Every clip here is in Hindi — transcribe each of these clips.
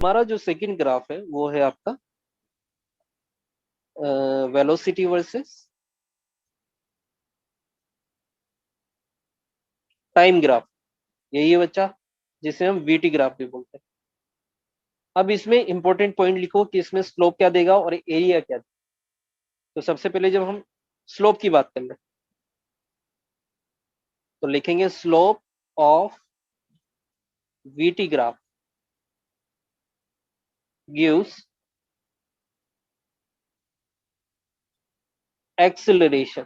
हमारा जो सेकंड ग्राफ है वो है आपका वेलोसिटी वर्सेस टाइम ग्राफ, यही है बच्चा, जिसे हम वीटी ग्राफ भी बोलते हैं। अब इसमें इंपॉर्टेंट पॉइंट लिखो कि इसमें स्लोप क्या देगा और एरिया क्या देगा। तो सबसे पहले जब हम स्लोप की बात कर लें तो लिखेंगे slope of VT graph gives acceleration.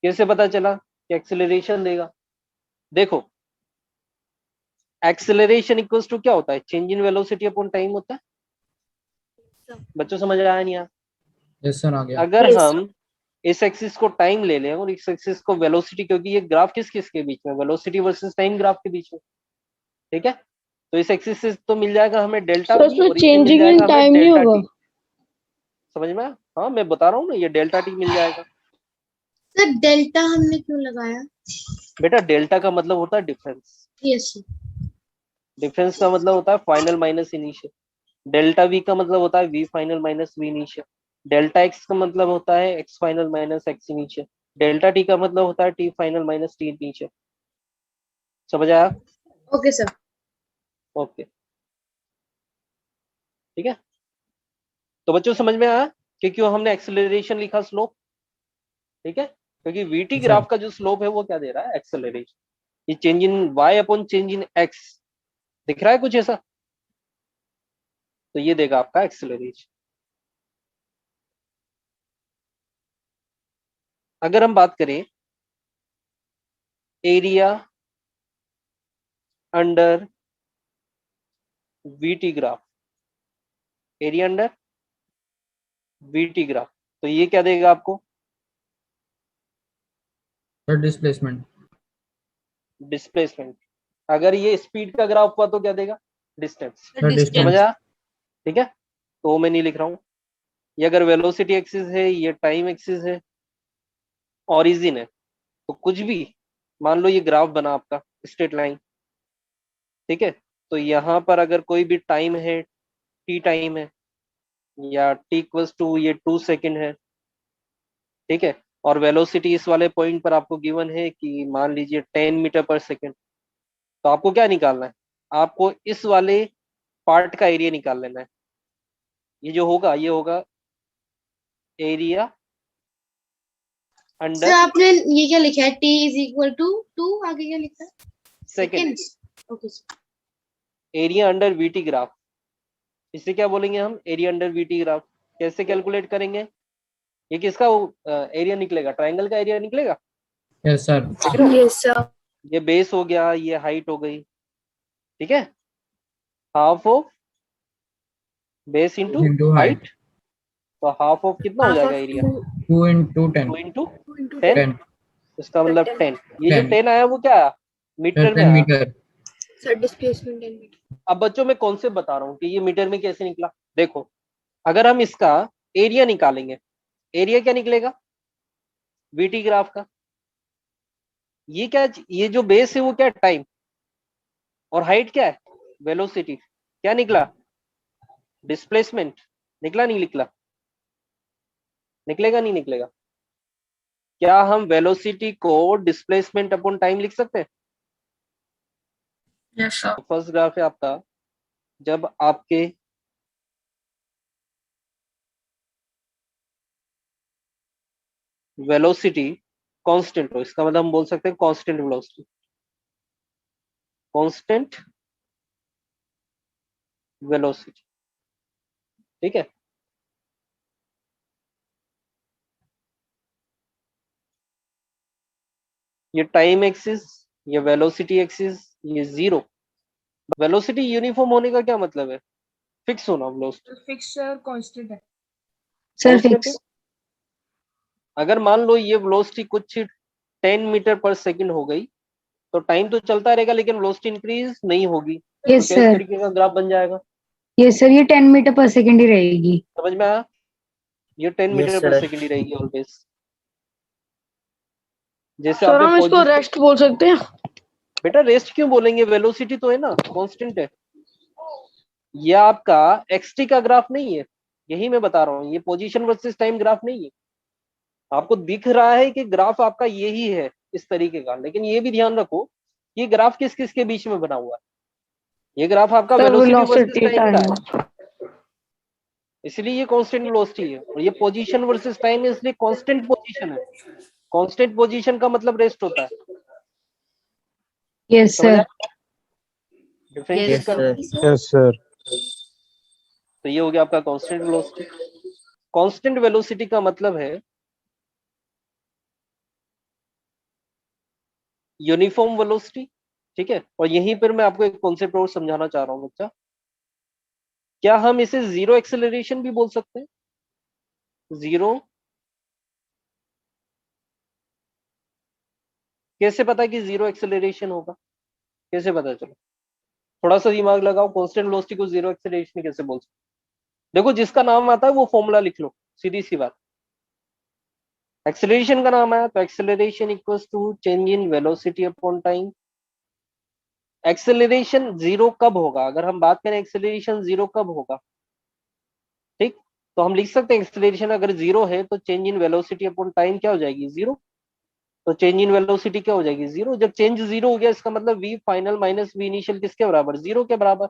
कैसे पता चला कि एक्सेलरेशन देगा? देखो, एक्सेलरेशन इक्वल्स टू क्या होता है? Change in velocity upon time होता है। बच्चों समझ आया नहीं यार? यस सर, आ गया। अगर Yes. हम इस एक्सिस को टाइम ले लें और इस एक्सिस को वेलोसिटी, क्योंकि ये ग्राफ किस किस के बीच में? वेलोसिटी वर्सेस टाइम ग्राफ के बीच में, ठीक है? तो इस एक्सिस से तो मिल जाएगा हमें डेल्टा सर टी उसमें और इससे मिल चेंजिंग जाएगा इन हमें टाइम नहीं डेल्टा होगा? टी। समझ में आया? हाँ, मैं बता रहा हूँ ना, ये डेल्टा टी मिल जाएगा। सर डेल्टा हमने क्यों लगाया? बेटा डेल्टा का मतलब होता है डिफरेंस। Yes sir. डिफरेंस का मतलब होता है final minus initial. Delta v का मतलब होता है v final minus v initial. Delta x का मतलब होता है x final minus x initial. Delta t का मतलब होता है t final minus t initial. समझ आया? Okay sir. ओके, ठीक है। तो बच्चों समझ में आया कि क्यों हमने एक्सेलरेशन लिखा स्लोप? ठीक है, क्योंकि वीटी सर ग्राफ का जो स्लोप है वो क्या दे रहा है? एक्सेलरेशन। ये change in y upon change in x दिख रहा है कुछ ऐसा? तो ये देगा आपका एक्सेलरेशन। अगर हम बात करें area under VT graph, area under VT graph, तो ये क्या देगा आपको? Sir displacement. डिस्प्लेसमेंट। अगर ये स्पीड का ग्राफ हुआ तो क्या देगा? डिस्टेंस। सर समझ डिस्टेंस। आया? ठीक है, तो मैं नहीं लिख रहा हूँ। ये अगर वेलोसिटी एक्सिस है, ये टाइम एक्सिस है, ओरिजिन है, तो कुछ भी मान लो ये ग्राफ बना आपका स्ट्रेट लाइन, ठीक है? तो यहाँ पर अगर कोई भी टाइम है, टी टाइम है, या टी इक्वल्स टू ये 2 सेकेंड है, ठीक है? और वेलोसिटी इस वाले पॉइंट पर आपको गिवन है कि मान लीजिए 10 मीटर पर सेकेंड। तो आपको क्या निकालना है? आपको इस वाले पार्ट का एरिया निकाल लेना है। ये जो होगा ये होगा एरिया सर अंडर आपने ये क्या लिखा है? टी इज इक्वल टू 2, आगे क्या लिखा है? Second. Seconds. Okay sir. Area under VT graph, इसे क्या बोलेंगे हम? Area under VT graph. कैसे कैलकुलेट करेंगे? ये किसका एरिया निकलेगा? ट्रायंगल का एरिया निकलेगा। Yes sir. देख रहे हो? Yes sir. ये बेस हो गया, ये हाइट हो गई, ठीक है? Half of base into into height. Height. तो हाफ ऑफ कितना हो हाफ जाएगा ऑफ एरिया? 2 इंटू 10। 2 इंटू 10। 10। इसका मतलब 10। ये जो 10 10 आया वो क्या आया? सर मीटर में 10 आया। मीटर। Sir displacement 10 metre. अब बच्चों मैं कॉन्सेप्ट बता रहा हूँ कि ये मीटर में कैसे निकला। देखो, अगर हम इसका एरिया निकालेंगे, एरिया क्या निकलेगा? वीटी ग्राफ का। ये क्या, ये जो बेस है वो क्या? टाइम। और हाइट क्या है? वेलोसिटी। क्या निकला? डिस्प्लेसमेंट। निकला नहीं निकला? निकलेगा नहीं निकलेगा? क्या हम वेलोसिटी को डिस्प्लेसमेंट अपॉन टाइम लिख सकते हैं? Yes sir. फर्स्ट ग्राफ है आपका, जब आपके वेलोसिटी कांस्टेंट हो, इसका मतलब हम बोल सकते हैं कांस्टेंट वेलोसिटी, कांस्टेंट वेलोसिटी, ठीक है? ये टाइम एक्सिस, ये वेलोसिटी एक्सिस, ये जीरो। वेलोसिटी यूनिफॉर्म होने का क्या मतलब है? फिक्स होना वेलोसिटी। फिक्स सर कांस्टेंट है। सर कांस्टेंट है। फिक्स। अगर मान लो ये वेलोसिटी कुछ 10 मीटर पर सेकेंड हो गई तो टाइम तो चलता रहेगा लेकिन वेलोसिटी इंक्रीज नहीं होगी। तो यस क्या इस सर। तरीके का ग्राफ बन जाएगा? यस सर, ये 10 मीटर पर सेकेंड ही रहेगी। समझ में आया? ये 10 यस मीटर पर सर। सेकेंड ही रहेगी ऑलवेज। जैसे सर आपने हम इसको पॉजिटिव, रेस्ट बोल सकते हैं। बेटा रेस्ट क्यों बोलेंगे? वेलोसिटी तो है ना, कांस्टेंट है। ये आपका एक्सटी का ग्राफ नहीं है, यही मैं बता रहा हूँ, ये पोजीशन वर्सेस टाइम ग्राफ नहीं है। आपको दिख रहा है कि ग्राफ आपका यही है इस तरीके का, लेकिन ये भी ध्यान रखो ये ग्राफ किस किस के बीच में बना हुआ है। ये ग्राफ आपका वेलोसिटी वर्सेस velocity टाइम का है, time. इसलिए ये कांस्टेंट वेलोसिटी है, और ये पोजीशन वर्सेस टाइम है इसलिए कांस्टेंट पोजीशन है। कांस्टेंट पोजीशन का मतलब रेस्ट होता है। Yes, समझ sir. आया डिफरेंशिएट Yes, करना। sir. Yes, sir. तो ये हो गया आपका कांस्टेंट वेलोसिटी। कांस्टेंट वेलोसिटी का मतलब है यूनिफॉर्म वेलोसिटी, ठीक है। और यहीं पर मैं आपको एक कॉन्सेप्ट और समझाना चाह रहा हूँ बच्चा, क्या हम इसे जीरो एक्सेलरेशन भी बोल सकते हैं? जीरो कैसे पता कि जीरो एक्सेलरेशन होगा, कैसे पता चलो? थोड़ा सा दिमाग लगाओ, कांस्टेंट वेलोसिटी को जीरो एक्सेलरेशन कैसे बोल सकते? देखो जिसका नाम आता है वो फॉर्मूला लिख लो, सीधी सी बात। एक्सेलरेशन का नाम आया तो acceleration equals to change in velocity upon time. Acceleration zero कब होगा? अगर हम बात करें एक्सेलरेशन जीरो कब होगा, ठीक, तो हम लिख सकते हैं एक्सेलरेशन अगर जीरो है तो change in velocity upon time क्या हो जाएगी? जीरो। तो चेंज इन वेलोसिटी क्या हो जाएगी? जीरो। जब चेंज जीरो हो गया इसका मतलब v final minus v initial किसके बराबर? जीरो के बराबर।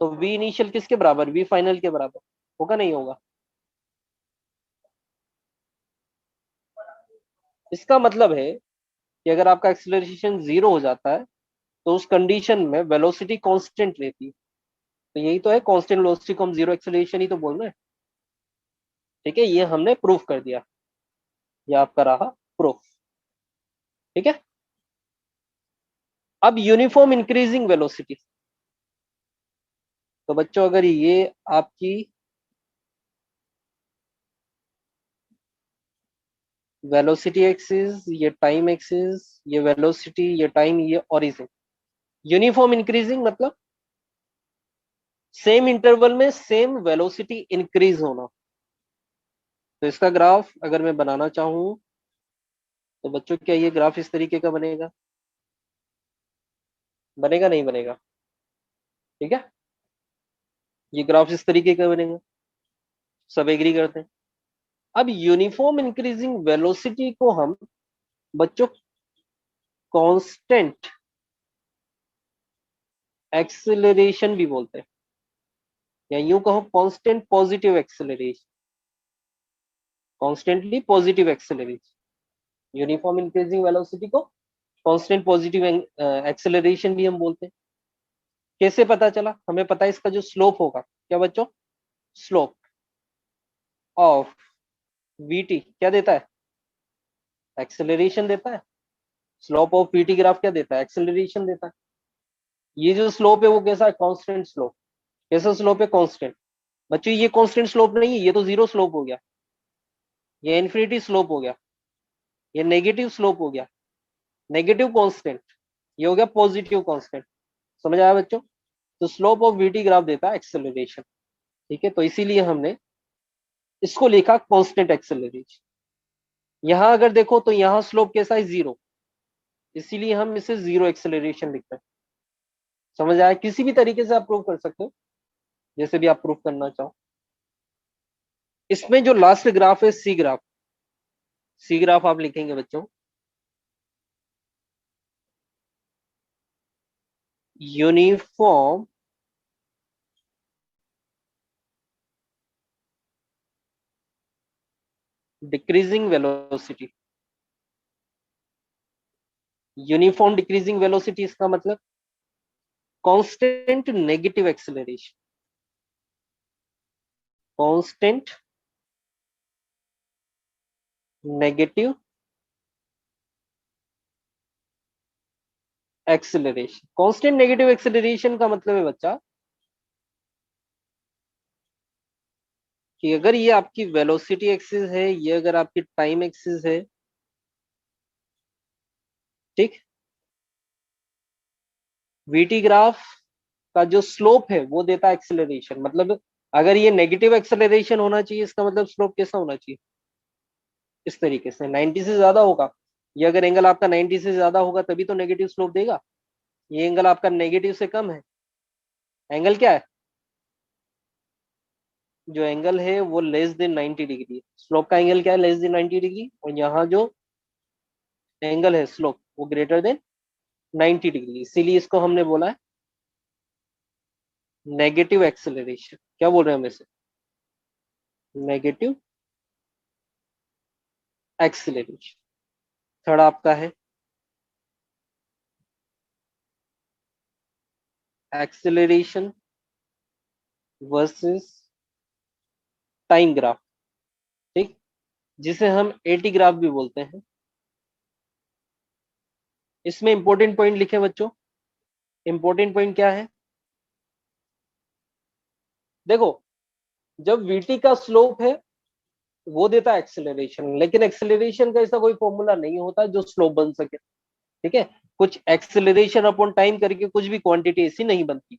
तो वी इनिशियल किसके बराबर? वी फाइनल के बराबर। होगा नहीं होगा? इसका मतलब है कि अगर आपका एक्सेलरेशन जीरो हो जाता है तो उस कंडीशन में वेलोसिटी कांस्टेंट रहती है। तो यही तो है कांस्टेंट वेलोसिटी को हम जीरो एक्सेलरेशन ही तो बोल रहे हैं, ठीक है। ये हमने प्रूफ कर दिया, ये आपका रहा प्रूफ, ठीक है। अब यूनिफॉर्म इंक्रीजिंग वेलोसिटी, तो बच्चों अगर ये आपकी वेलोसिटी एक्सिस, ये टाइम एक्सिस, ये वेलोसिटी, ये टाइम, ये ओरिजिन, यूनिफॉर्म इंक्रीजिंग मतलब सेम इंटरवल में सेम वेलोसिटी इंक्रीज होना। तो इसका ग्राफ अगर मैं बनाना चाहूं तो बच्चों क्या ये ग्राफ इस तरीके का बनेगा? बनेगा नहीं बनेगा? ठीक है, ये ग्राफ इस तरीके का बनेगा, सब एग्री करते हैं। अब यूनिफॉर्म इंक्रीजिंग वेलोसिटी को हम बच्चों कांस्टेंट एक्सेलरेशन भी बोलते हैं, या यूं कहो constant positive acceleration, constantly positive acceleration. Uniform increasing velocity को कांस्टेंट पॉजिटिव एक्सेलरेशन भी हम बोलते हैं। कैसे पता चला? हमें पता है इसका जो स्लोप होगा, क्या बच्चों? स्लोप ऑफ वीटी क्या देता है? एक्सेलरेशन देता है। स्लोप ऑफ वीटी ग्राफ क्या देता है? एक्सेलरेशन देता है। ये जो स्लोप है वो कैसा है? Constant slope. कैसा स्लोप है? कांस्टेंट। बच्चों ये कांस्टेंट स्लोप नहीं है, ये तो जीरो स्लोप हो गया, ये इन्फिनिटी स्लोप हो गया, ये नेगेटिव स्लोप हो गया, नेगेटिव कांस्टेंट, ये हो गया पॉजिटिव कांस्टेंट। समझ आया बच्चों? तो स्लोप ऑफ वीटी ग्राफ देता है एक्सेलरेशन, ठीक है। तो इसीलिए हमने इसको लिखा कांस्टेंट एक्सेलरेशन। यहां अगर देखो तो यहाँ स्लोप कैसा है? जीरो, इसीलिए हम इसे जीरो एक्सेलरेशन लिखते हैं। समझ आया? किसी भी तरीके से आप प्रूव कर सकते हो, जैसे भी आप प्रूव करना चाहो। इसमें जो लास्ट ग्राफ है सी ग्राफ, सी ग्राफ आप लिखेंगे बच्चों uniform decreasing velocity. Uniform decreasing velocity इसका मतलब constant negative acceleration, constant negative acceleration. Constant negative acceleration का मतलब है बच्चा कि अगर ये आपकी वेलोसिटी एक्सिस है, ये अगर आपकी टाइम एक्सिस है, ठीक, वीटी ग्राफ का जो स्लोप है वो देता है एक्सेलरेशन। मतलब अगर ये नेगेटिव एक्सेलरेशन होना चाहिए, इसका मतलब स्लोप कैसा होना चाहिए? इस तरीके से 90 से ज्यादा होगा। ये अगर एंगल आपका 90 से ज्यादा होगा तभी तो नेगेटिव स्लोप देगा। ये एंगल आपका नेगेटिव से कम है, एंगल क्या है? जो एंगल है वो लेस देन 90 डिग्री है। स्लोप का एंगल क्या है? Less than 90 degree. और यहाँ जो एंगल है स्लोप वो ग्रेटर देन 90 डिग्री, इसीलिए इसको हमने बोला है नेगेटिव एक्सेलरेशन। क्या बोल रहे हैं हम इसे? Negative acceleration. थर्ड आपका है एक्सेलरेशन वर्सेस टाइम ग्राफ, ठीक, जिसे हम एटी ग्राफ भी बोलते हैं। इसमें इंपॉर्टेंट पॉइंट लिखे बच्चों। इंपॉर्टेंट पॉइंट क्या है? देखो, जब वीटी का स्लोप है वो देता है एक्सेलरेशन, लेकिन एक्सेलरेशन का ऐसा कोई फॉर्मूला नहीं होता जो स्लोप बन सके, ठीक है। कुछ एक्सेलरेशन अपॉन टाइम करके कुछ भी क्वांटिटी ऐसी नहीं बनती,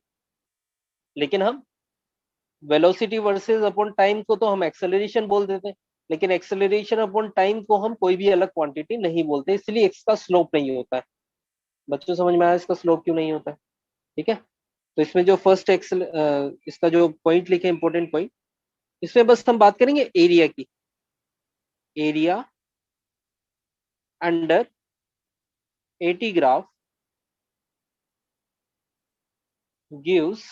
लेकिन हम वेलोसिटी वर्सेस अपॉन टाइम को तो हम एक्सेलरेशन बोल देते हैं, लेकिन एक्सेलरेशन अपॉन टाइम को हम कोई भी अलग क्वांटिटी नहीं बोलते, इसलिए इसका स्लोप नहीं होता है। बच्चों समझ में आया इसका स्लोप क्यों नहीं होता है? ठीक है। तो इसमें जो फर्स्ट इसका जो पॉइंट लिखे इंपॉर्टेंट पॉइंट, इसमें बस हम बात करेंगे एरिया की। Area under AT graph gives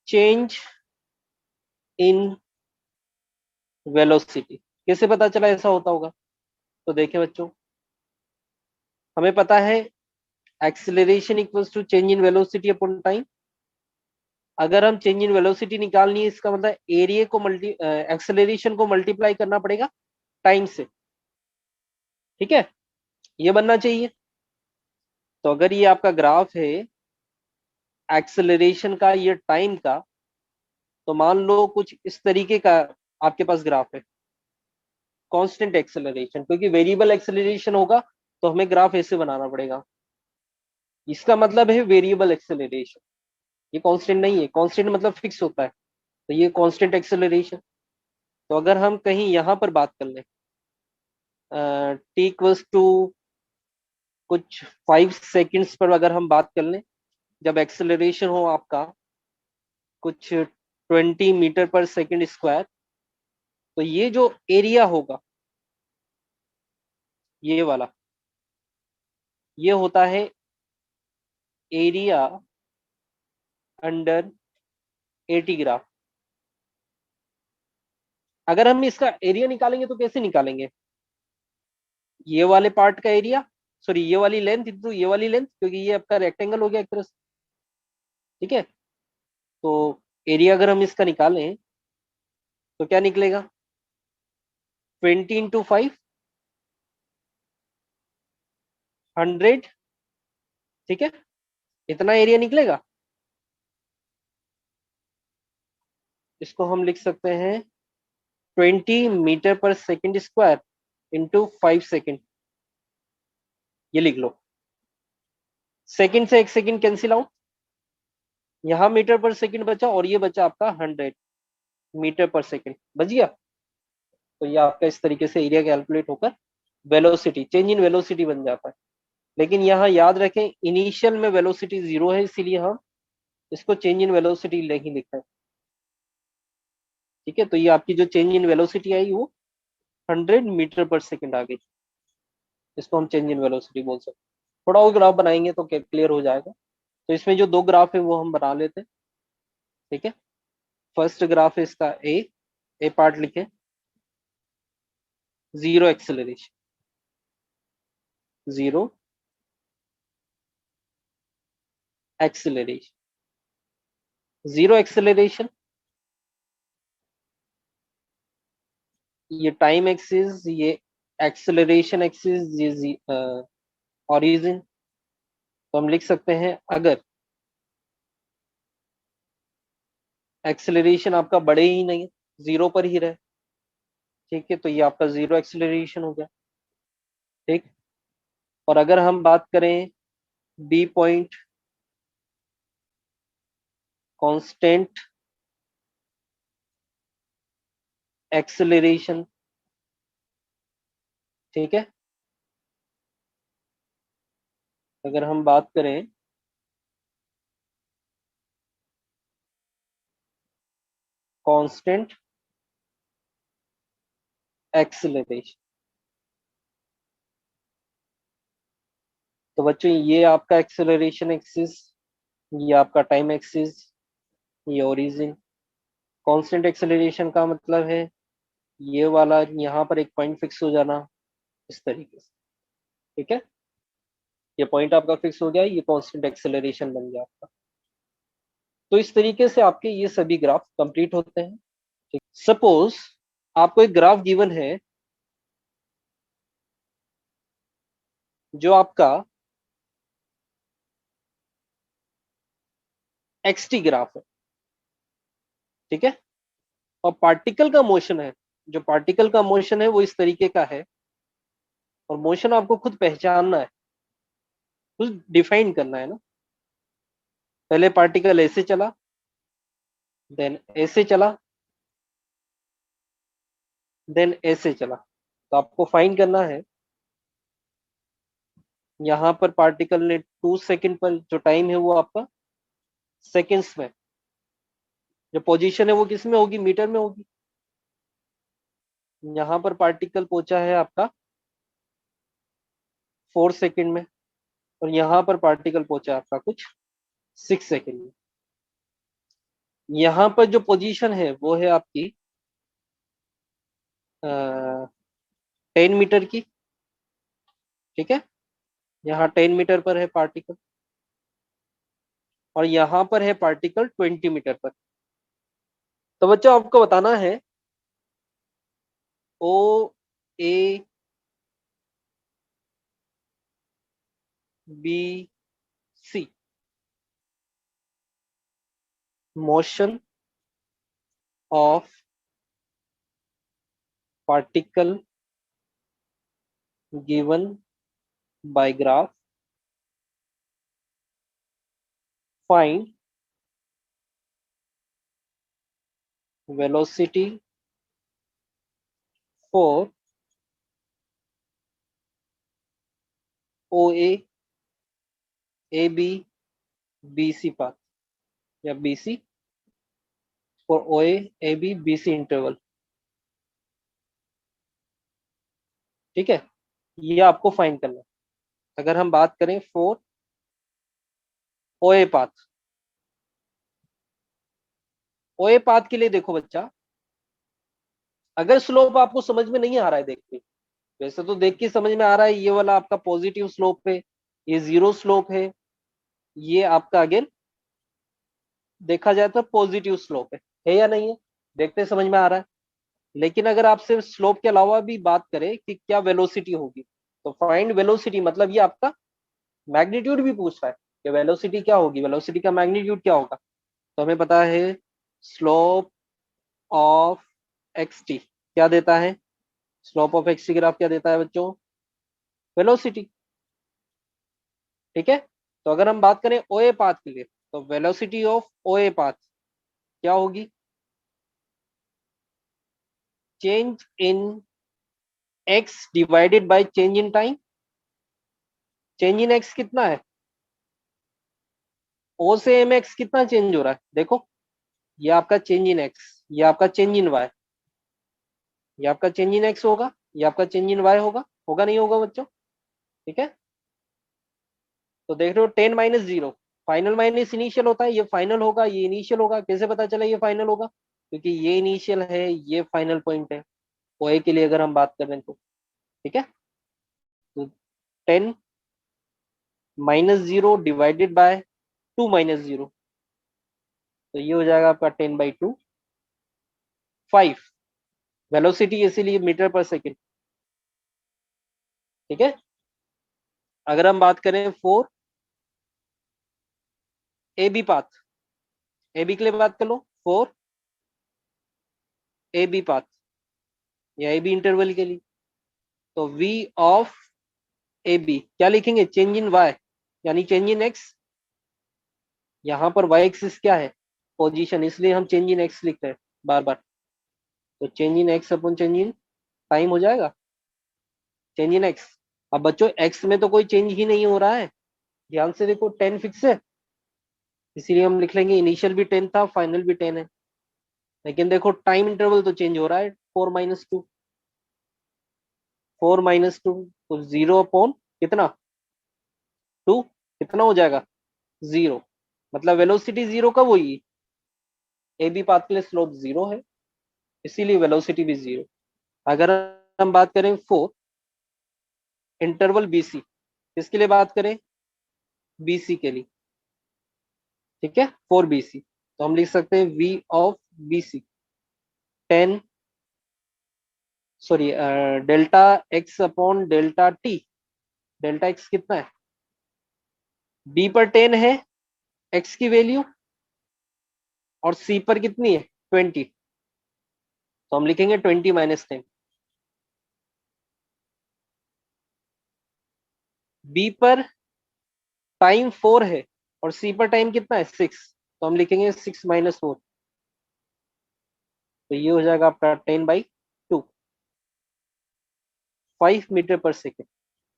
change in velocity. कैसे पता चला ऐसा होता होगा? तो देखें बच्चों, हमें पता है acceleration equals to change in velocity upon time. अगर हम चेंज इन वेलोसिटी निकालनी है, इसका मतलब एरिया को एक्सेलरेशन को मल्टीप्लाई करना पड़ेगा टाइम से, ठीक है, ये बनना चाहिए। तो अगर ये आपका ग्राफ है एक्सेलरेशन का, ये टाइम का, तो मान लो कुछ इस तरीके का आपके पास ग्राफ है कांस्टेंट एक्सेलरेशन, क्योंकि वेरिएबल एक्सेलरेशन होगा तो हमें ग्राफ ऐसे बनाना पड़ेगा। इसका मतलब है वेरिएबल एक्सेलरेशन, ये कांस्टेंट नहीं है। कांस्टेंट मतलब फिक्स होता है, तो ये कांस्टेंट एक्सेलरेशन। तो अगर हम कहीं यहाँ पर बात कर लें टी इक्वल्स टू कुछ 5 सेकेंड्स पर अगर हम बात कर लें, जब एक्सेलरेशन हो आपका कुछ 20 मीटर पर सेकेंड स्क्वायर, तो ये जो एरिया होगा ये वाला, ये होता है एरिया अंडर एटी ग्राफ। अगर हम इसका एरिया निकालेंगे तो कैसे निकालेंगे? ये वाले पार्ट का एरिया, सॉरी ये वाली लेंथ इंटू ये वाली लेंथ, क्योंकि ये आपका रेक्टेंगल हो गया एक तरह से, ठीक है। तो एरिया अगर हम इसका निकालें तो क्या निकलेगा? 20 × 5 100, ठीक है, इतना एरिया निकलेगा। इसको हम लिख सकते हैं 20 मीटर पर सेकेंड स्क्वायर इंटू 5 सेकेंड, ये लिख लो। सेकेंड से एक सेकेंड कैंसिल आउट, यहाँ मीटर पर सेकेंड बचा और ये बचा आपका 100 मीटर पर सेकेंड, बच गया। तो ये आपका इस तरीके से एरिया कैलकुलेट होकर वेलोसिटी, चेंज इन वेलोसिटी बन जाता है। लेकिन यहाँ याद रखें इनिशियल में वेलोसिटी 0 है, इसीलिए हम इसको चेंज इन वेलोसिटी नहीं लिख रहे, ठीक है। तो ये आपकी जो चेंज इन वेलोसिटी आई वो 100 मीटर पर सेकेंड आ गई, इसको हम चेंज इन वेलोसिटी बोल सकते हैं। थोड़ा और ग्राफ बनाएंगे तो क्लियर हो जाएगा। तो इसमें जो दो ग्राफ है वो हम बना लेते हैं, ठीक है। फर्स्ट ग्राफ है इसका ए पार्ट लिखे, zero acceleration, zero acceleration, zero acceleration, ये टाइम एक्सिस, ये एक्सेलरेशन एक्सिस, ये ओरिजिन। तो हम लिख सकते हैं अगर एक्सेलरेशन आपका बढ़े ही नहीं, जीरो पर ही रहे, ठीक है, तो ये आपका जीरो एक्सेलरेशन हो गया, ठीक। और अगर हम बात करें बी पॉइंट कांस्टेंट एक्सेलरेशन, ठीक है, अगर हम बात करें कांस्टेंट एक्सेलरेशन। तो बच्चों ये आपका एक्सेलरेशन एक्सिस, ये आपका टाइम एक्सिस, ये ओरिजिन। कांस्टेंट एक्सेलरेशन का मतलब है ये वाला यहाँ पर एक पॉइंट फिक्स हो जाना इस तरीके से, ठीक है। ये पॉइंट आपका फिक्स हो गया, ये कांस्टेंट एक्सेलरेशन बन गया आपका। तो इस तरीके से आपके ये सभी ग्राफ कंप्लीट होते हैं, ठीक। सपोज आपको एक ग्राफ गिवन है जो आपका एक्सटी ग्राफ है, ठीक है। और पार्टिकल का मोशन है, जो पार्टिकल का मोशन है वो इस तरीके का है, और मोशन आपको खुद पहचानना है, खुद डिफाइन करना है ना। पहले पार्टिकल ऐसे चला, देन ऐसे चला, देन ऐसे चला। तो आपको फाइंड करना है यहाँ पर पार्टिकल ने 2 सेकंड पर, जो टाइम है वो आपका सेकंड्स में, जो पोजीशन है वो किस में होगी, मीटर में होगी। यहाँ पर पार्टिकल पहुंचा है आपका 4 सेकंड में, और यहाँ पर पार्टिकल पहुंचा आपका कुछ 6 सेकंड में। यहाँ पर जो पोजीशन है वो है आपकी 10 मीटर की, ठीक है। यहाँ 10 मीटर पर है पार्टिकल, और यहाँ पर है पार्टिकल 20 मीटर पर। तो बच्चों आपको बताना है O A B C motion of particle given by graph, find velocity for O A B B C path, या B C for O A B B C interval, ठीक है। ये आपको फाइंड करना है। अगर हम बात करें for O A path, O A path के लिए देखो बच्चा, अगर स्लोप आपको समझ में नहीं आ रहा है देख के, वैसे तो देख के समझ में आ रहा है ये वाला आपका पॉजिटिव स्लोप है, ये जीरो स्लोप है, ये आपका अगेन देखा जाए तो पॉजिटिव स्लोप है या नहीं है, देखते समझ में आ रहा है। लेकिन अगर आप सिर्फ स्लोप के अलावा भी बात करें कि क्या वेलोसिटी होगी, तो फाइंड वेलोसिटी, मतलब ये आपका मैग्नीट्यूड भी पूछ रहा है कि वेलोसिटी क्या होगी, वेलोसिटी का मैग्नीट्यूड क्या होगा। तो हमें पता है स्लोप ऑफ एक्स टी क्या देता है, slope of x T graph क्या देता है बच्चों, वेलोसिटी, ठीक है। तो अगर हम बात करें ओ ए पाथ के लिए, तो velocity of O A path क्या होगी, change in x divided by change in time. Change in x कितना है, ओ से एम एक्स कितना चेंज हो रहा है, देखो ये आपका चेंज इन एक्स, ये आपका चेंज इन वाई, ये आपका चेंज इन एक्स होगा, ये आपका चेंज इन वाई होगा, होगा नहीं होगा बच्चों, ठीक है। तो देख रहे हो 10 माइनस 0, फाइनल माइनस इनिशियल होता है, ये फाइनल होगा, ये इनिशियल होगा। कैसे पता चला ये फाइनल होगा, क्योंकि ये इनिशियल है, ये फाइनल पॉइंट है ओ ए के लिए अगर हम बात करें तो, ठीक है। तो 10 माइनस 0 डिवाइडेड बाय 2 माइनस 0, तो ये हो जाएगा आपका 10/2, 5 वेलोसिटी, इसीलिए मीटर पर सेकेंड, ठीक है। अगर हम बात करें for A B path, A B के लिए बात कर लो, फोर ए बी पाथ या ए बी इंटरवल के लिए, तो वी ऑफ ए बी क्या लिखेंगे, चेंज इन वाई यानी चेंज इन एक्स। यहाँ पर वाई एक्सिस क्या है, पोजीशन, इसलिए हम चेंज इन एक्स लिखते हैं बार बार। तो change in x upon change in time हो जाएगा, चेंज इन एक्स। अब बच्चों एक्स में तो कोई चेंज ही नहीं हो रहा है, ध्यान से देखो 10 फिक्स है, इसीलिए हम लिख लेंगे इनिशियल भी 10 था, फाइनल भी 10 है। लेकिन देखो टाइम इंटरवल तो चेंज हो रहा है, 4 - 2, 4 - 2 तो 0 कितना 2, कितना हो जाएगा 0। मतलब वेलोसिटी 0 कब हुई, ए बी पाथ के लिए स्लोप 0 है, इसीलिए वेलोसिटी भी 0। अगर हम बात करें 4 इंटरवल BC, किसके लिए बात करें, BC के लिए, ठीक है 4 BC, तो हम लिख सकते हैं V of BC 10 sorry delta x upon delta t। Delta x कितना है, B पर 10 है x की वैल्यू, और C पर कितनी है 20, तो हम लिखेंगे 20 - 10। B पर टाइम 4 है और C पर टाइम कितना है 6, तो हम लिखेंगे 6 - 4, तो ये हो जाएगा आपका 10/2, 5 मीटर पर सेकेंड।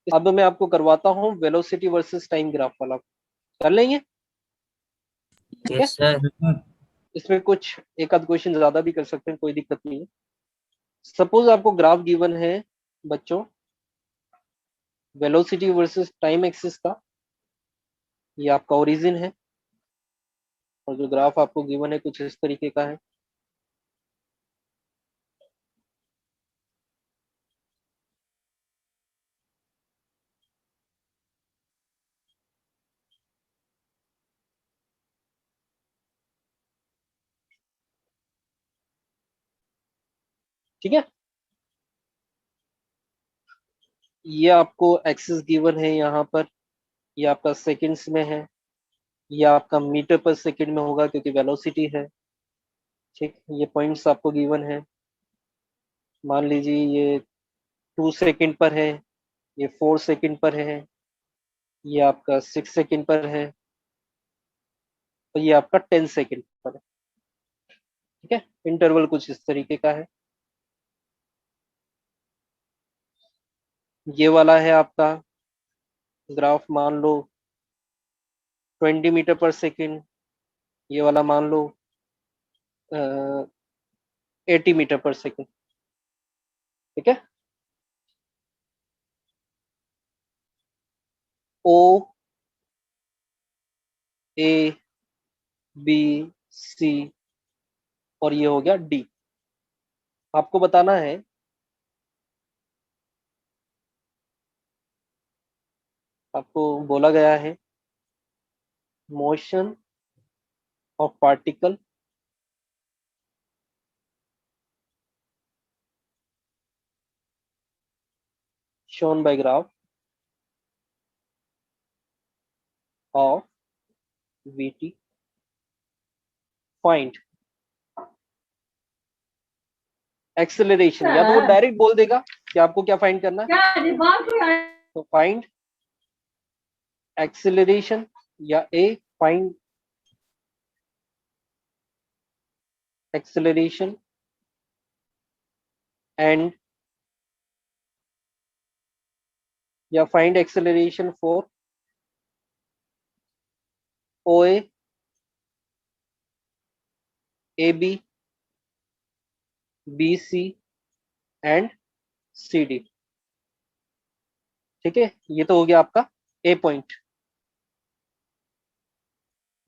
अब मैं आपको करवाता हूँ वेलोसिटी वर्सेस टाइम ग्राफ वाला, कर लेंगे, ठीक है। Yes sir. Yes, sir. इसमें कुछ एक आध क्वेश्चन ज्यादा भी कर सकते हैं, कोई दिक्कत नहीं है। सपोज आपको ग्राफ गिवन है बच्चों वेलोसिटी वर्सेस टाइम एक्सिस का, ये आपका ओरिजिन है, और जो ग्राफ आपको गिवन है कुछ इस तरीके का है। ठीक है, ये आपको एक्सिस गिवन है यहाँ पर, ये आपका सेकंड्स में है, ये आपका मीटर पर सेकंड में होगा क्योंकि वेलोसिटी है, ठीक। ये पॉइंट्स आपको गिवन है, मान लीजिए ये 2 सेकंड पर है, ये 4 सेकंड पर है, ये आपका 6 सेकंड पर है, और ये आपका 10 सेकंड पर है, ठीक है। इंटरवल कुछ इस तरीके का है। ये वाला है आपका ग्राफ, मान लो 20 मीटर पर सेकंड, ये वाला मान लो 80 मीटर पर सेकंड, ठीक है। ओ ए बी सी और ये हो गया डी। आपको बताना है आपको बोला गया है motion of particle shown by graph of VT, find acceleration, या तो वो डायरेक्ट बोल देगा कि आपको क्या फाइंड करना है, तो फाइंड एक्सेलरेशन, या ए फाइंड एक्सेलरेशन एंड, या find acceleration for OA AB BC and CD, ठीक है। ये तो हो गया आपका ए पॉइंट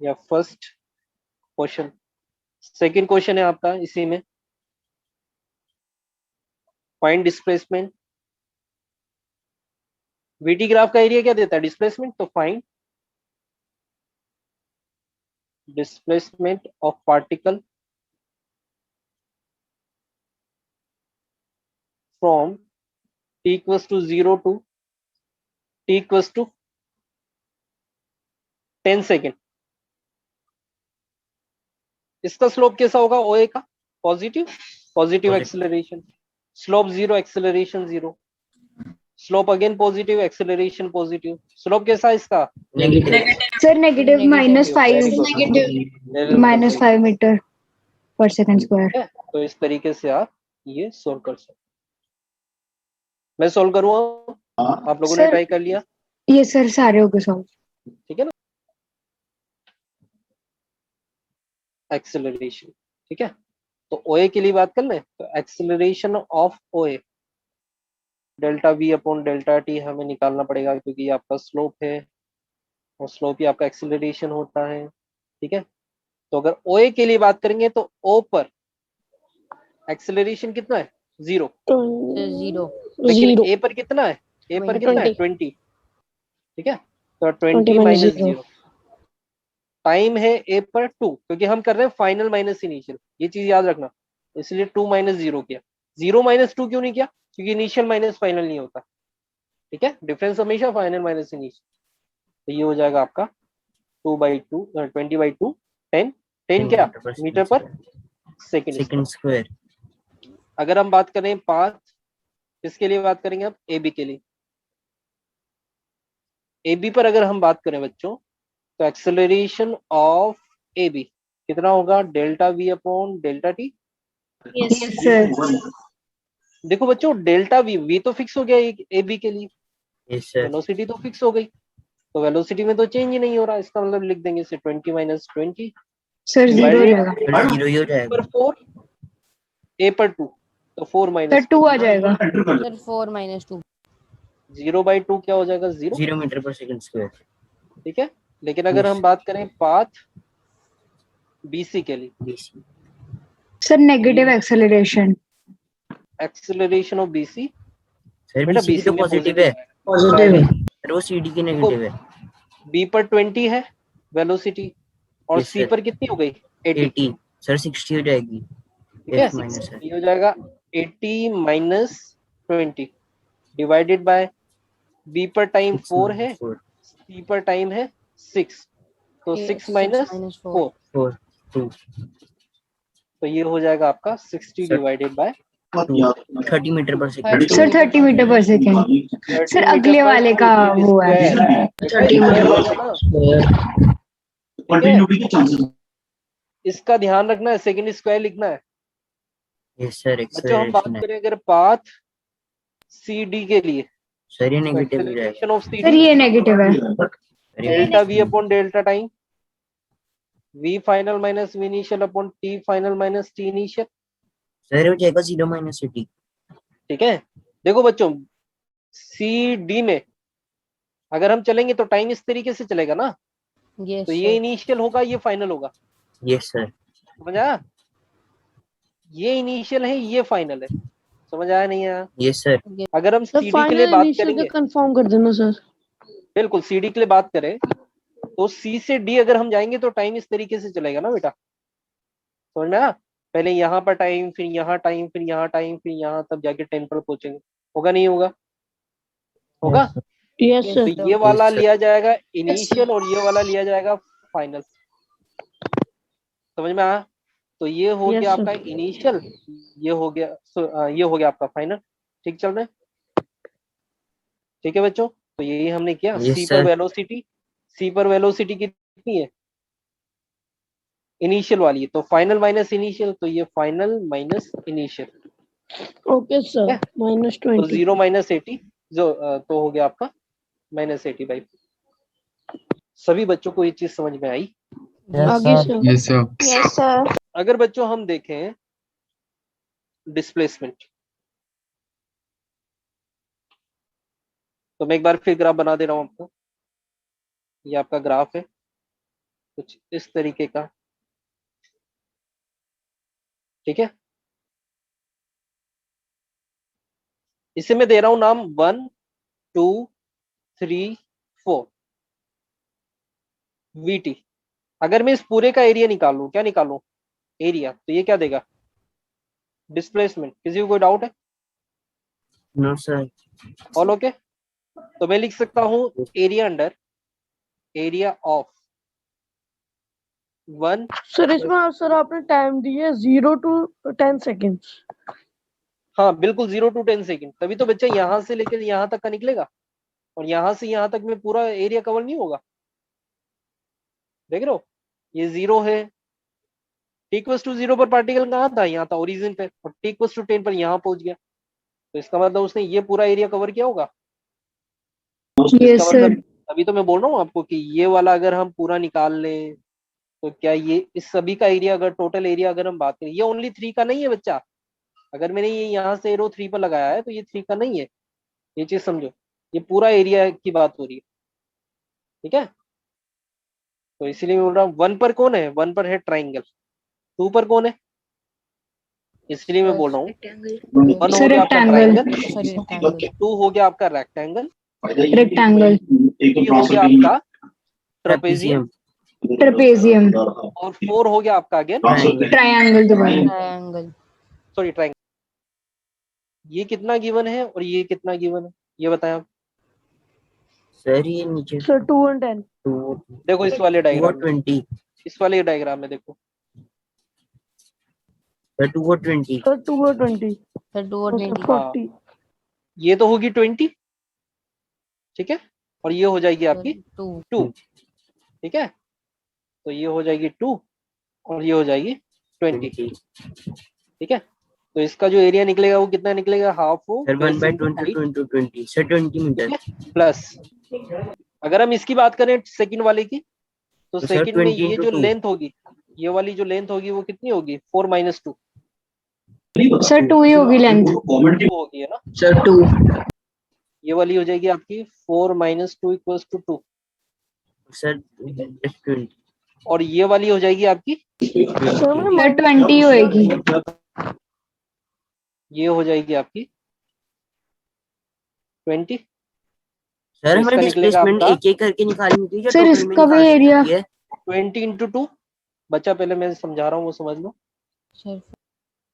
या फर्स्ट क्वेश्चन। सेकंड क्वेश्चन है आपका इसी में, फाइंड डिस्प्लेसमेंट। VT ग्राफ का एरिया क्या देता है, डिस्प्लेसमेंट, तो find displacement of particle from t equals to 0 to t equals to 10 second. इसका स्लोप कैसा होगा OA का, positive, positive acceleration, slope 0 acceleration 0, slope again positive acceleration positive, slope कैसा है इसका, negative. Sir negative Very good. Negative. -5 metre पर सेकंड स्क्वायर। ठीक है, तो इस तरीके से आप ये सोल्व कर सकते। मैं सोल्व करूँ, आप लोगों ने सर- ट्राई कर लिया, ये सर सारे हो गए सॉल्व। ठीक है ना, एक्सेलरेशन, ठीक है। तो OA के लिए बात कर लें तो acceleration of OA delta V upon delta T हमें निकालना पड़ेगा, क्योंकि ये आपका स्लोप है और स्लोप ही आपका एक्सेलरेशन होता है। ठीक है, तो अगर OA के लिए बात करेंगे तो O पर एक्सेलरेशन कितना है 0, जीरो लेकिन A पर कितना है, A पर कितना है 20। ठीक है, तो 20 माइनस 0 टाइम है A पर 2, क्योंकि हम कर रहे हैं फाइनल माइनस इनिशियल, ये चीज याद रखना, इसलिए 2 माइनस 0 किया। 0 माइनस 2 क्यों नहीं किया, क्योंकि इनिशियल माइनस फाइनल नहीं होता। ठीक है, डिफरेंस हमेशा फाइनल माइनस इनिशियल। तो ये हो जाएगा आपका 2/2 20/2 10 10 क्या मीटर पर सेकंड स्क्वायर। अगर हम बात करें पाथ, इसके लिए बात करेंगे अब AB के लिए। AB पर अगर हम बात करें बच्चों तो एक्सेलरेशन ऑफ AB कितना होगा, delta V upon delta T। Yes, sir. देखो बच्चों डेल्टा V तो फिक्स हो गया AB के लिए, यस सर। वेलोसिटी तो फिक्स हो गई, तो वेलोसिटी में तो चेंज ही नहीं हो रहा, इसका मतलब लिख देंगे इसे 20 माइनस 20 सर 0 हो जाएगा। जीरो ही हो पर जाएगा। 4 A पर 2 तो 4 सर माइनस 2 आ जाएगा। सर 4 - 2 0/2 क्या हो जाएगा 0। 0 मीटर पर सेकंड स्क्वायर। ठीक है, लेकिन अगर हम बात करें पाथ BC के लिए, sir negative acceleration. Acceleration of BC sir बेटा बीसी BC तो में पॉजिटिव है। पॉजिटिव है। सर वो सीडी की नेगेटिव है। B पर 20 है वेलोसिटी और Yes, C sir. पर कितनी हो गई 80। 80 सर 60 हो जाएगी। ठीक है, F माइनस है। ये हो जाएगा 80 माइनस 20 डिवाइडेड बाय B पर टाइम 4 है, C पर टाइम है 6, तो 6 माइनस 4 4 2 तो ये हो जाएगा आपका 60 Sir. डिवाइडेड बाय 30 मीटर पर सेकंड। सर 30 मीटर पर सेकेंड। सर अगले वाले का वो है 30 मीटर। इसका ध्यान रखना है, सेकंड स्क्वायर लिखना है। Yes sir. बच्चों हम बात एक्सेलरेशन है करें अगर पाथ CD के लिए, सर। ये तो नेगेटिव हो एक्सेलरेशन जाएगा। ऑफ सर CD ये नेगेटिव है। Delta V upon delta time V final minus V initial upon T final minus T initial. Sir हो जाएगा 0 माइनस 80। ठीक है, देखो बच्चों CD में अगर हम चलेंगे तो टाइम इस तरीके से चलेगा ना, यस तो ये इनिशियल होगा ये फाइनल होगा, यस सर। समझ आया, ये इनिशियल है ये फाइनल है, समझ आया नहीं आया। Yes sir. अगर हम CD के लिए बात करेंगे, कंफर्म कर देना सर। बिल्कुल CD के लिए बात करें तो C से D अगर हम जाएंगे तो टाइम इस तरीके से चलेगा ना बेटा, समझ में आया, पहले यहाँ पर टाइम, फिर यहाँ टाइम, फिर यहाँ टाइम, फिर यहाँ, तब जाके 10 पर पहुंचेंगे, होगा नहीं होगा, होगा। यस तो सर। ये वाला sir. लिया जाएगा इनिशियल और ये वाला लिया जाएगा फाइनल, समझ में आया। तो ये हो Yes, गया sir. आपका इनिशियल, ये हो गया ये हो गया आपका फाइनल। ठीक चल रहा है, ठीक है बच्चों, तो यही हमने किया। Yes, सी पर sir. वेलोसिटी, सी पर वेलोसिटी कितनी है इनिशियल वाली, तो फाइनल माइनस इनिशियल, तो ये final minus initial. Okay sir. Yeah. तो -20। 0 माइनस 80 जो तो हो गया आपका -80/। सभी बच्चों को ये चीज समझ में आई। आगे सर। Yes sir. अगर बच्चों हम देखें डिस्प्लेसमेंट, तो मैं एक बार फिर ग्राफ बना दे रहा हूं आपको। ये आपका ग्राफ है कुछ इस तरीके का, ठीक है। इसे मैं दे रहा हूं नाम 1 2 3 4 VT। अगर मैं इस पूरे का एरिया निकालूं, क्या निकालूं एरिया, तो ये क्या देगा डिस्प्लेसमेंट। किसी को कोई डाउट है? No sir. All okay. तो मैं लिख सकता हूं area under area of 1। Sir इसमें सर आपने टाइम दिया 0 to 10 सेकेंड्स। हाँ बिल्कुल 0 to 10 सेकेंड, तभी तो बच्चा यहां से लेकर यहां तक का निकलेगा और यहां से यहां तक में पूरा एरिया कवर नहीं होगा। देख रहे हो ये 0 है, t=0 पर पार्टिकल कहाँ था, यहाँ था ओरिजिन पे, और t=10 पर यहाँ पहुंच गया, तो इसका मतलब उसने ये पूरा एरिया कवर किया होगा। यस इसका सर। मतलब अभी तो मैं बोल रहा हूँ आपको कि ये वाला अगर हम पूरा निकाल लें तो क्या ये इस सभी का एरिया, अगर टोटल एरिया अगर हम बात करें, ये ओनली 3 का नहीं है बच्चा। अगर मैंने ये यहाँ से एरो 3 पर लगाया है तो ये 3 का नहीं है, ये चीज समझो। ये पूरा एरिया की बात हो रही है, ठीक है। तो इसीलिए मैं बोल रहा हूँ 1 पर कौन है, 1 पर है ट्राइंगल, 2 पर कौन है, इसलिए मैं बोल रहा हूँ 1 हो सर गया आपका रेक्टेंगल, ट्राइंगल, सॉरी रेक्टेंगल, 2 हो गया आपका रेक्टेंगल, रेक्टेंगल, 3 हो गया आपका ट्रेपेजियम, ट्रेपेजियम, ट्रेपेजियम, और 4 हो गया आपका अगेन ट्रायंगल, ट्रायंगल दोबारा। ट्रायंगल। Sorry triangle. ये कितना गिवन है और ये कितना गिवन है, ये बताएं आप। सर ये नीचे सर 2 and 10. 2 देखो इस वाले डायग्राम में, 20, इस वाले डायग्राम में देखो, सर 2 और 20, सर 2 or 20. सर 2 और सर 20। 40. ये तो होगी 20, ठीक है, और ये हो जाएगी आपकी 2। 2, ठीक है। तो ये हो जाएगी 2 और ये हो जाएगी 20, 20, ठीक है। तो इसका जो एरिया निकलेगा वो कितना निकलेगा, हाफ हो sir 1 by 20 5 into 20, sir 20 metre, plus, अगर हम इसकी बात करें सेकंड वाले की, तो तो सर सेकंड में 20 ये into जो 2, लेंथ होगी, ये वाली जो लेंथ होगी वो कितनी होगी, 4 - 2 सर 2 ही होगी लेंथ। होगी, है ना। सर 2। ये वाली हो जाएगी आपकी 4 - 2 = 2, सर 20, और ये वाली हो जाएगी आपकी, सर 20 होएगी। ये हो जाएगी आपकी 20। सर तो हमें इसका निकलेगा डिस्प्लेसमेंट आपका एक एक करके निकालनी थी या सर टोटल में इसका भी निकाल एरिया, सकती है? 20 × 2, बच्चा पहले मैं समझा रहा हूँ वो समझ लो, सर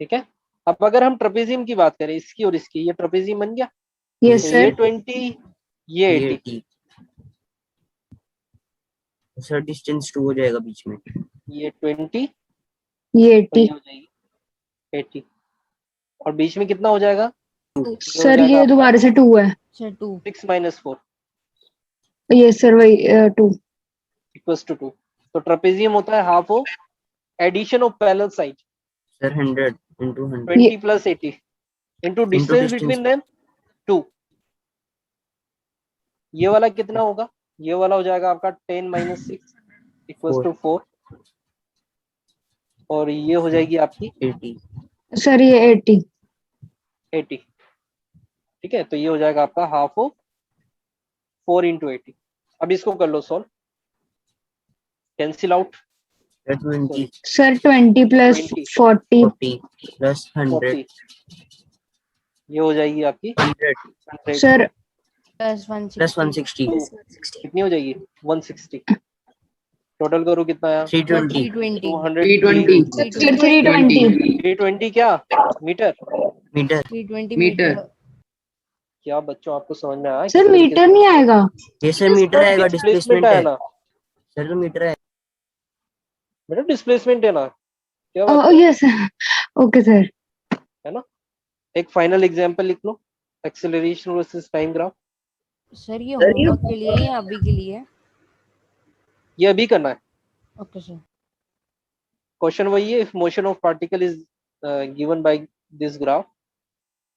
ठीक है। अब अगर हम ट्रेपेजियम की बात करें, इसकी और इसकी, ये ट्रेपेजियम बन गया, यस तो सर। ये 20, ये 80, 80, सर डिस्टेंस 2 हो जाएगा बीच में, ये 20 ये और ये 80। हो जाएगी 80, और बीच में कितना हो जाएगा, ये हो सर जाएगा ये आपका दोबारा से 2 है। सर 2। 6 - 4 यस सर वही 2। = 2। तो ट्रेपेजियम होता है half of addition of parallel side, sir 100 into 100 20 + 80 into into distance distance, between them 2। ये वाला कितना होगा, ये वाला हो जाएगा आपका 10 - 6 = 4, और ये हो जाएगी आपकी 80, सर ये 80। 80, ठीक है। तो ये हो जाएगा आपका हाफ ऑफ 4 × 80। अब इसको कर लो solve, cancel out, sir 20, sir 20 + 20 40 40 plus 100, 40, ये हो जाएगी आपकी 100 100, सर प्लस plus 160, 160, कितनी हो जाएगी 160, टोटल करो कितना आया, 320, 320, 220, सर 320। 320 क्या मीटर, मीटर, 320 मीटर। क्या बच्चों आपको समझ में आया सर किस तरीके मीटर नहीं आएगा। ये सर मीटर आएगा, डिस्प्लेसमेंट डिस्प्लेसमेंट है है ना, सर, तो मीटर है, बेटा डिस्प्लेसमेंट है ना, क्या बात है, यस ओके सर। है ना। एक फाइनल एग्जांपल लिख लो, acceleration versus time graph, sir ये होमवर्क के लिए या अभी के लिए? ये अभी करना है। Okay sir. क्वेश्चन वही है, if motion of particle is given by this graph,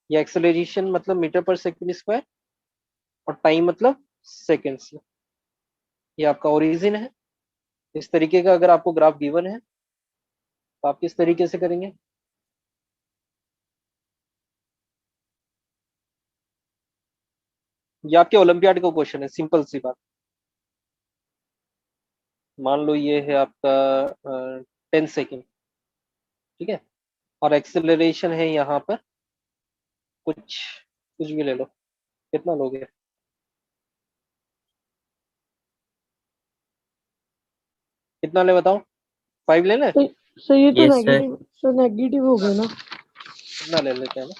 ये एक्सेलरेशन मतलब मीटर पर सेकंड स्क्वायर और टाइम मतलब सेकंड्स, ये आपका ओरिजिन है। इस तरीके का अगर आपको ग्राफ गिवन है तो आप किस तरीके से करेंगे, ये आपके ओलंपियाड का क्वेश्चन है, सिंपल सी बात। मान लो ये है आपका 10 सेकेंड, ठीक है, और एक्सेलरेशन है यहाँ पर कुछ कुछ भी ले लो, कितना लोगे, कितना ले बताओ, 5 लेना है, सर ये तो Yes, sir. Negative, sir negative हो गया ना। कितना ले लेते हैं ना,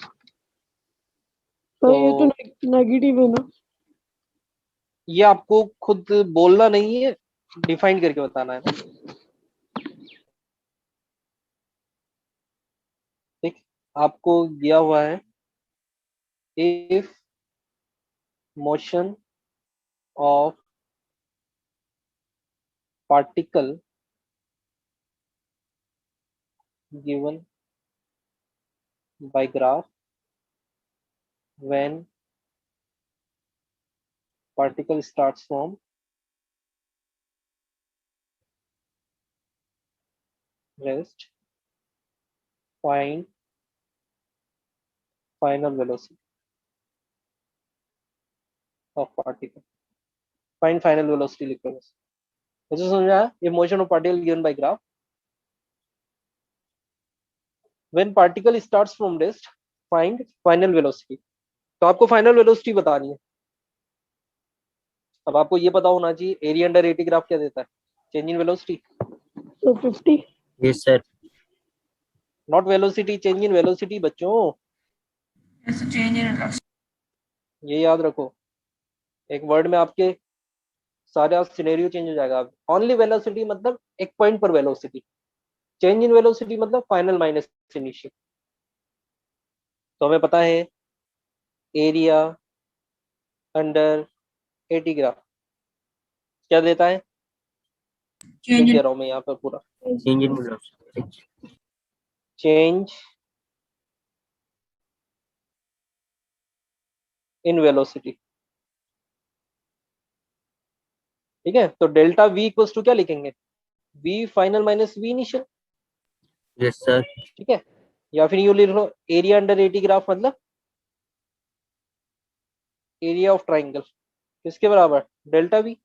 सर ये तो तो नेगेटिव है ना। ये आपको खुद बोलना नहीं है, डिफाइन करके बताना है ना, ठीक। आपको दिया हुआ है if motion of particle given by graph when particle starts from rest, find final velocity of particle. Find final velocity लिख लो बस। मुझे समझ आया? ये motion of particle given by graph. When particle starts from rest, find final velocity. तो आपको final velocity बतानी है। अब आपको ये पता होना चाहिए एरिया अंडर एटी ग्राफ क्या देता है, change in velocity, So 50. Yes, sir. Not velocity, change in velocity बच्चों, ये याद रखो। एक वर्ड में आपके सारे सिनेरियो चेंज हो जाएगा। ओनली वेलोसिटी मतलब एक पॉइंट पर वेलोसिटी, चेंज इन वेलोसिटी मतलब फाइनल माइनस इनिशियल। तो हमें पता है एरिया अंडर एटी ग्राफ क्या देता है, लिख दे रहा हूं मैं यहाँ पर पूरा, Change in velocity. Change in velocity. ठीक है, तो डेल्टा वी इक्वल्स टू क्या लिखेंगे, v final minus v initial. Yes, sir. ठीक है, या फिर यू लिख लो एरिया अंडर एटी ग्राफ मतलब एरिया ऑफ ट्राइंगल किसके बराबर, delta v,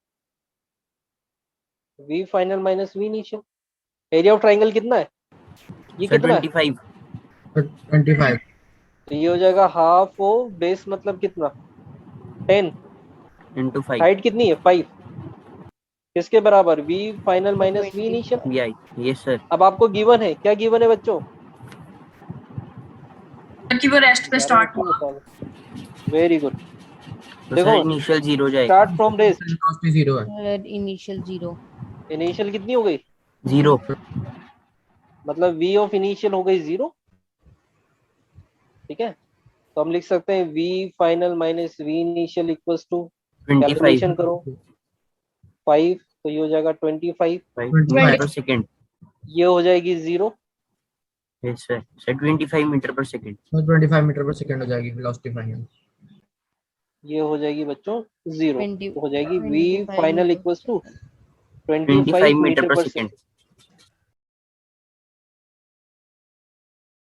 v final minus v initial. Area of triangle कितना है, ये Sir, कितना है, 25. 25. तो ये हो जाएगा हाफ ओ बेस मतलब कितना 10, Into 5. हाइट कितनी है 5, किसके बराबर, v final minus v initial. VI. Yes, sir. अब आपको गिवन है, क्या गिवन है बच्चों, कि वो रेस्ट पे स्टार्ट हुआ। Very good. तो देखो, sir initial 0 जाएगा। स्टार्ट फ्रॉम रेस्ट, Velocity 0 है. इनिशियल 0। इनिशियल कितनी हो गई, 0. मतलब वी ऑफ इनिशियल हो गई 0। ठीक है, तो हम लिख सकते हैं v final minus v initial equals to, 25. Calculation करो 5, तो ये हो जाएगा 25, मीटर पर सेकंड। ये हो जाएगी 0, Yes, sir. Sir, 25 मीटर पर सेकंड। 25 मीटर पर सेकंड हो जाएगी वेलोसिटी फाइनल. ये हो जाएगी बच्चों 0, 20 तो हो जाएगी v 25 final metre equals to 25 25 metre metre पर पर सेकंड। सेकंड।